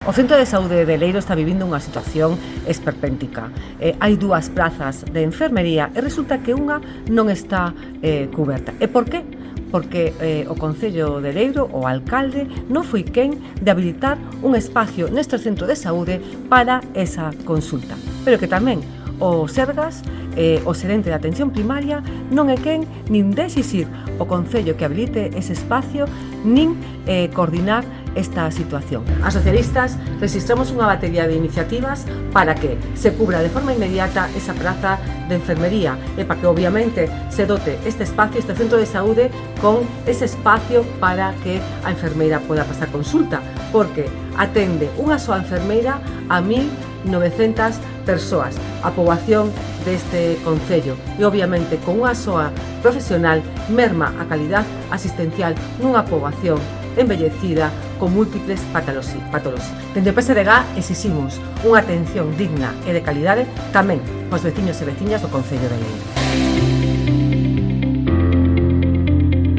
O Centro de Saúde de Leiro está vivindo unha situación esperpéntica. Hai 2 prazas de enfermería e resulta que unha non está cuberta. E por que? Porque o Concello de Leiro, o alcalde, non foi quen de habilitar un espacio neste centro de saúde para esa consulta. Pero que tamén o Sergas, o xerente de atención primaria, non é quen nin de exixir o Concello que habilite ese espacio, nin coordinar esta situación. As socialistas registramos unha batería de iniciativas para que se cubra de forma inmediata esa praza de enfermería e para que obviamente se dote este espacio, este centro de saúde, con ese espacio para que a enfermeira poda pasar consulta, porque atende unha soa enfermeira a 1.900 persoas, a poboación deste concello, e obviamente con unha soa profesional merma a calidad asistencial nunha poboación envellecida con múltiples patoloxías. Dende o PSDG exiximos unha atención digna e de calidade tamén aos veciños e veciñas do Concello de Leiro.